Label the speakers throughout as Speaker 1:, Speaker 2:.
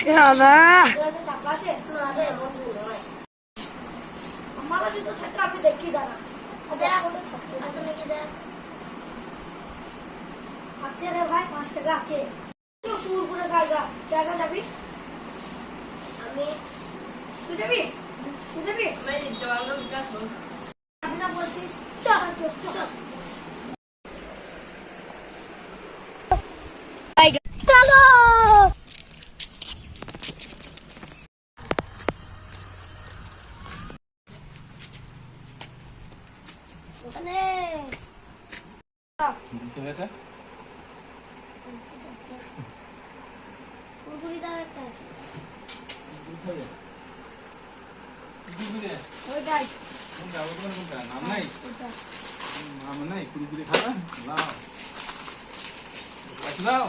Speaker 1: কেনা
Speaker 2: টাকা আছে না দে বন্ধু আমার কাছে তো থাকে আমি দেখি দাঁড়া আচ্ছা নাকি দে আছে রে ভাই 5 টাকা আছে তুই পুরো পুরো খাগা টাকা যাবি আমি তুই যাবি আমি যাওয়ার বিশ্বাস করো আমি না বলছিস চল চল চলো ওখানে
Speaker 3: ছেলেটা
Speaker 2: কুরকুরি দাও একটা
Speaker 3: ওইটাই নাম নাই নাম নাই কুড়ি খাবা লাও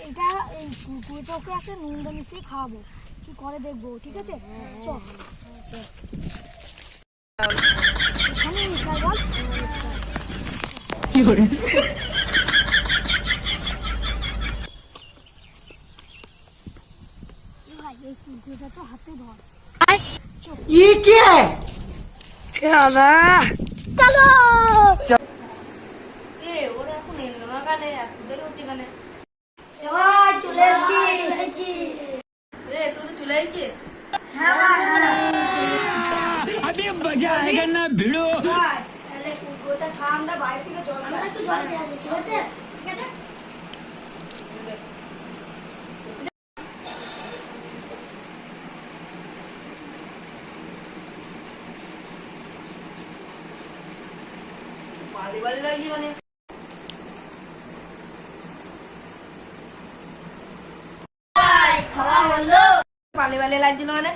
Speaker 2: এটা এই কুকুরটাকে একটা নুন মিশিয়ে খাওয়াবো কি করে দেখবো ঠিক আছে চল এখানে মিশাই বল
Speaker 1: কি করে
Speaker 2: ভাই এই কুকুরটা তো হাতে ধর
Speaker 1: ये क्या है কেনা
Speaker 2: চলো
Speaker 4: ওরা এখন এলো না কানে এত দেরি হচ্ছে কানে
Speaker 2: এবার চলে এসেছি
Speaker 4: তোর চলে আইছে
Speaker 2: হ্যাঁ ভাই
Speaker 1: अभी मजा आएगा ना भिड़ो
Speaker 2: ভাই তাহলে কুকুরটা ঠান্ডা বাইরে থেকে জল আমরা একটু জল নিয়ে আসি ঠিক আছে ঠিক আছে
Speaker 4: বালি বালি লাগিয়ে মানে
Speaker 2: খাওয়া হলো
Speaker 4: বালি বালি লাগছিল মানে